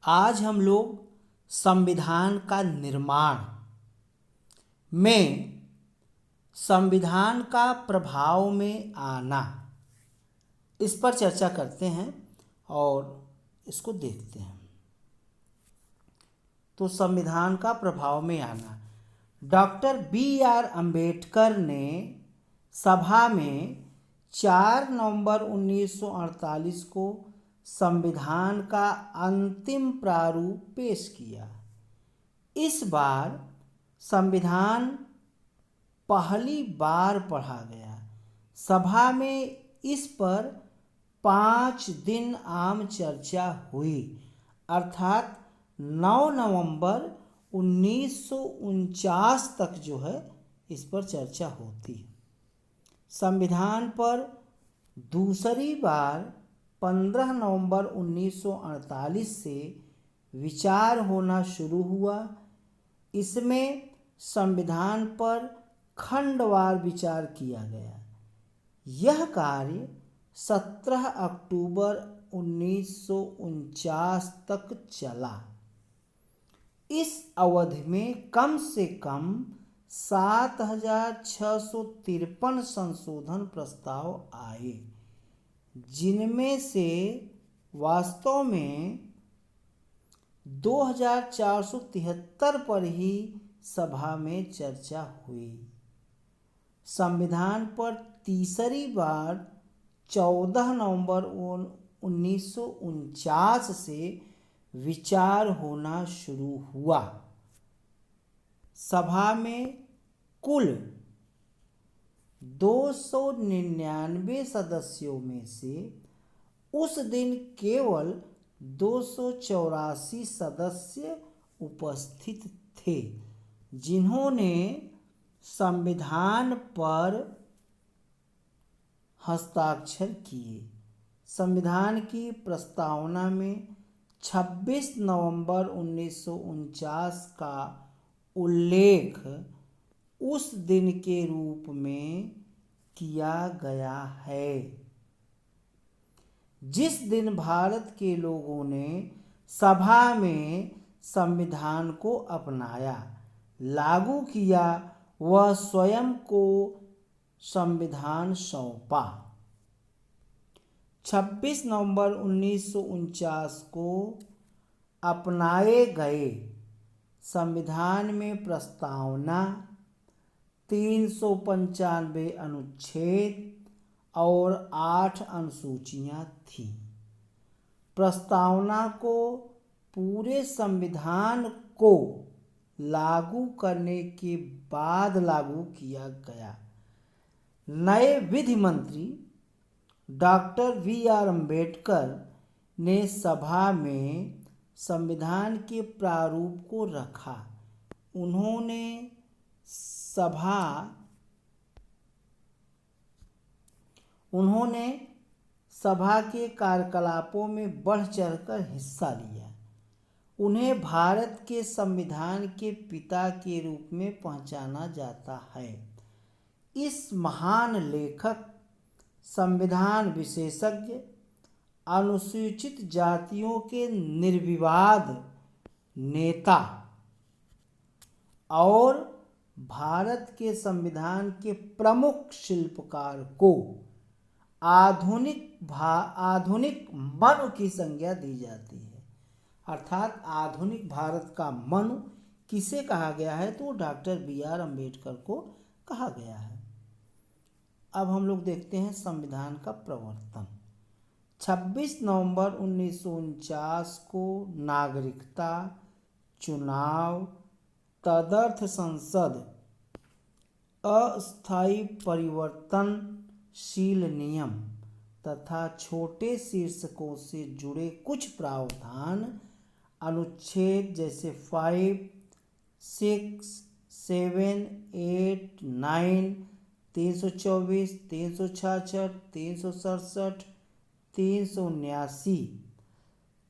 आज हम लोग संविधान का निर्माण में संविधान का प्रभाव में आना इस पर चर्चा करते हैं और इसको देखते हैं। तो संविधान का प्रभाव में आना, डॉक्टर बी.आर. अम्बेडकर ने सभा में 4 नवंबर 1948 को संविधान का अंतिम प्रारूप पेश किया। इस बार संविधान पहली बार पढ़ा गया। सभा में इस पर 5 दिन आम चर्चा हुई, अर्थात 9 नवंबर 1949 तक जो है इस पर चर्चा होती। संविधान पर दूसरी बार 15 नवंबर 1948 से विचार होना शुरू हुआ। इसमें संविधान पर खंडवार विचार किया गया। यह कार्य 17 अक्टूबर 1949 तक चला। इस अवधि में कम से कम 7,653 संशोधन प्रस्ताव आए, जिनमें से वास्तव में 2,473 पर ही सभा में चर्चा हुई। संविधान पर तीसरी बार 14 नवंबर 1949 से विचार होना शुरू हुआ। सभा में कुल 299 सदस्यों में से उस दिन केवल 284 सदस्य उपस्थित थे, जिन्होंने संविधान पर हस्ताक्षर किए। संविधान की प्रस्तावना में 26 नवंबर 1949 का उल्लेख उस दिन के रूप में किया गया है जिस दिन भारत के लोगों ने सभा में संविधान को अपनाया, लागू किया, वह स्वयं को संविधान सौंपा। 26 नवंबर 1949 को अपनाए गए संविधान में प्रस्तावना, 395 अनुच्छेद और 8 अनुसूचियां थीं। प्रस्तावना को पूरे संविधान को लागू करने के बाद लागू किया गया। नए विधि मंत्री डॉक्टर बी.आर. अम्बेडकर ने सभा में संविधान के प्रारूप को रखा। उन्होंने सभा के कार्यकलापों में बढ़ चढ़कर हिस्सा लिया। उन्हें भारत के संविधान के पिता के रूप में पहचाना जाता है। इस महान लेखक, संविधान विशेषज्ञ, अनुसूचित जातियों के निर्विवाद नेता और भारत के संविधान के प्रमुख शिल्पकार को आधुनिक मनु की संज्ञा दी जाती है। अर्थात आधुनिक भारत का मनु किसे कहा गया है? तो डॉक्टर बी.आर. अम्बेडकर को कहा गया है। अब हम लोग देखते हैं संविधान का प्रवर्तन। 26 नवंबर 1949 को नागरिकता, चुनाव, तदर्थ संसद, अस्थायी परिवर्तनशील नियम तथा छोटे शीर्षकों से जुड़े कुछ प्रावधान, अनुच्छेद जैसे 5, 6, 7, 8, 9, 324, 366, 367, 379,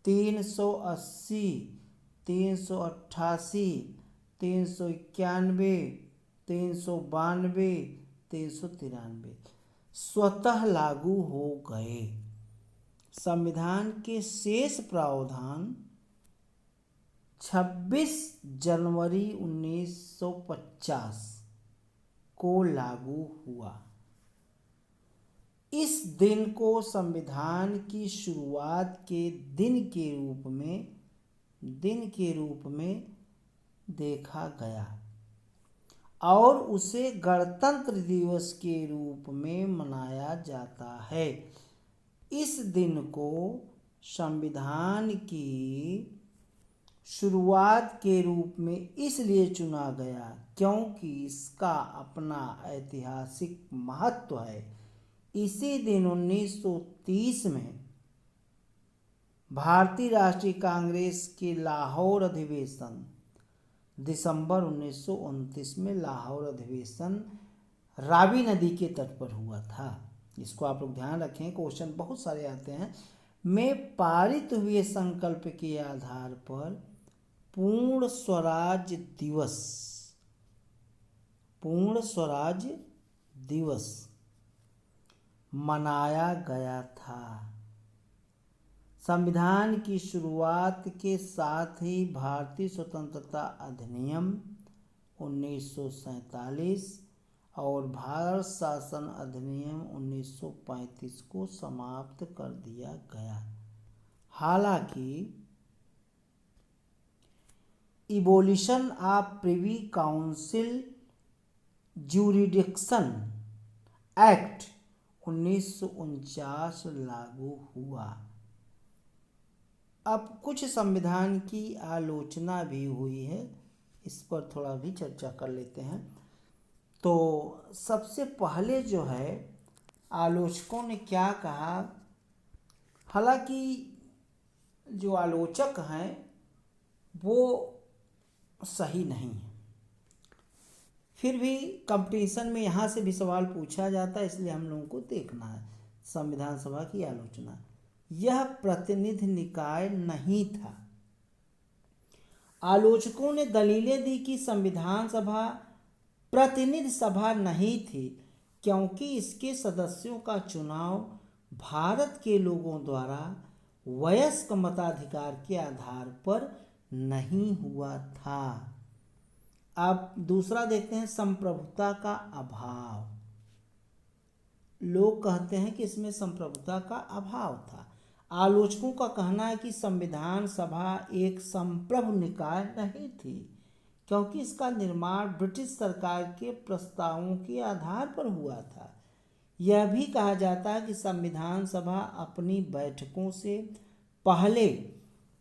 380, 388, 391, 392, 393 स्वतः लागू हो गए। संविधान के शेष प्रावधान 26 जनवरी 1950 को लागू हुआ। इस दिन को संविधान की शुरुआत के दिन के रूप में देखा गया और उसे गणतंत्र दिवस के रूप में मनाया जाता है। इस दिन को संविधान की शुरुआत के रूप में इसलिए चुना गया क्योंकि इसका अपना ऐतिहासिक महत्व है। इसी दिन 1930 में भारतीय राष्ट्रीय कांग्रेस के लाहौर अधिवेशन, दिसंबर 1929 में लाहौर अधिवेशन रावी नदी के तट पर हुआ था। इसको आप लोग ध्यान रखें, क्वेश्चन बहुत सारे आते हैं। में पारित हुए संकल्प के आधार पर पूर्ण स्वराज दिवस मनाया गया था। संविधान की शुरुआत के साथ ही भारतीय स्वतंत्रता अधिनियम 1947 और भारत शासन अधिनियम 1935 को समाप्त कर दिया गया। हालांकि abolition of privy council jurisdiction act 1949 लागू हुआ। अब कुछ संविधान की आलोचना भी हुई है, इस पर थोड़ा भी चर्चा कर लेते हैं। तो सबसे पहले जो है आलोचकों ने क्या कहा, हालांकि जो आलोचक हैं वो सही नहीं है, फिर भी कंपटीशन में यहाँ से भी सवाल पूछा जाता है, इसलिए हम लोगों को देखना है। संविधान सभा की आलोचना, यह प्रतिनिधि निकाय नहीं था। आलोचकों ने दलीलें दी कि संविधान सभा प्रतिनिधि सभा नहीं थी क्योंकि इसके सदस्यों का चुनाव भारत के लोगों द्वारा वयस्क मताधिकार के आधार पर नहीं हुआ था। अब दूसरा देखते हैं, संप्रभुता का अभाव। लोग कहते हैं कि इसमें संप्रभुता का अभाव था। आलोचकों का कहना है कि संविधान सभा एक संप्रभु निकाय नहीं थी क्योंकि इसका निर्माण ब्रिटिश सरकार के प्रस्तावों के आधार पर हुआ था। यह भी कहा जाता है कि संविधान सभा अपनी बैठकों से पहले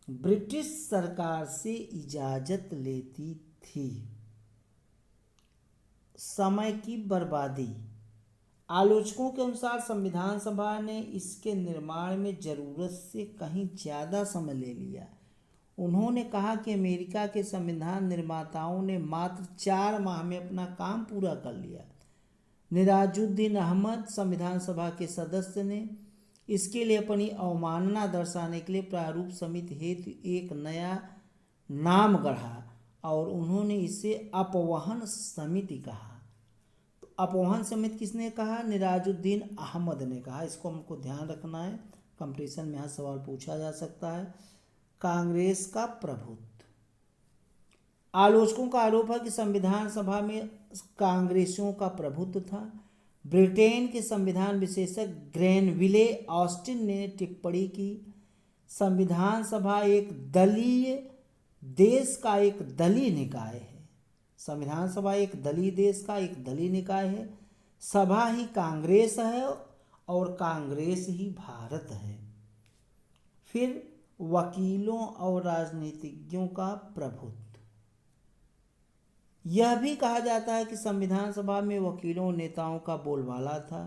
ब्रिटिश सरकार से इजाज़त लेती थी। समय की बर्बादी, आलोचकों के अनुसार संविधान सभा ने इसके निर्माण में ज़रूरत से कहीं ज़्यादा समय ले लिया। उन्होंने कहा कि अमेरिका के संविधान निर्माताओं ने मात्र 4 माह में अपना काम पूरा कर लिया। निराजुद्दीन अहमद संविधान सभा के सदस्य ने इसके लिए अपनी अवमानना दर्शाने के लिए प्रारूप समिति हेतु एक नया नाम गढ़ा और उन्होंने इसे अपवहन समिति कहा। तो अपवहन समिति किसने कहा? निराजुद्दीन अहमद ने कहा। इसको हमको ध्यान रखना है, कंपटीशन में यहाँ सवाल पूछा जा सकता है। कांग्रेस का प्रभुत्व, आलोचकों का आरोप है कि संविधान सभा में कांग्रेसियों का प्रभुत्व था। ब्रिटेन के संविधान विशेषज्ञ ग्रेनविले ऑस्टिन ने टिप्पणी की, संविधान सभा एक दलीय देश का एक दलीय निकाय है। संविधान सभा एक दलीय देश का एक दलीय निकाय है। सभा ही कांग्रेस है और कांग्रेस ही भारत है। फिर वकीलों और राजनीतिज्ञों का प्रभुत्व, यह भी कहा जाता है कि संविधान सभा में वकीलों और नेताओं का बोलबाला था।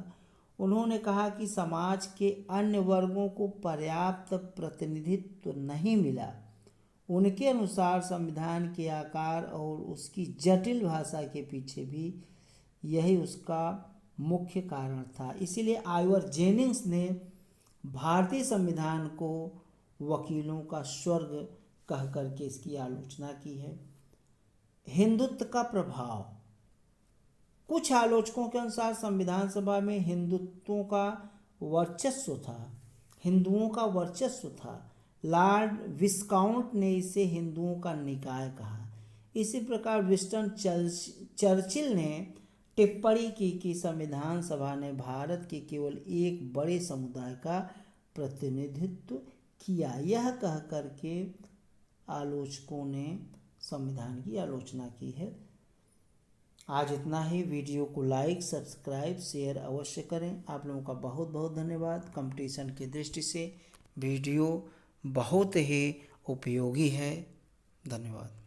उन्होंने कहा कि समाज के अन्य वर्गों को पर्याप्त प्रतिनिधित्व नहीं मिला। उनके अनुसार संविधान के आकार और उसकी जटिल भाषा के पीछे भी यही उसका मुख्य कारण था। इसीलिए आइवर जेनिंग्स ने भारतीय संविधान को वकीलों का स्वर्ग कह करके इसकी आलोचना की है। हिंदुत्व का प्रभाव, कुछ आलोचकों के अनुसार संविधान सभा में हिंदुओं का वर्चस्व था, लॉर्ड विस्काउंट ने इसे हिंदुओं का निकाय कहा। इसी प्रकार विंस्टन चर्चिल ने टिप्पणी की कि संविधान सभा ने भारत के केवल एक बड़े समुदाय का प्रतिनिधित्व किया। यह कह करके आलोचकों ने संविधान की आलोचना की है। आज इतना ही। वीडियो को लाइक, सब्सक्राइब, शेयर अवश्य करें। आप लोगों का बहुत बहुत धन्यवाद। कंपटीशन की दृष्टि से वीडियो बहुत ही उपयोगी है। धन्यवाद।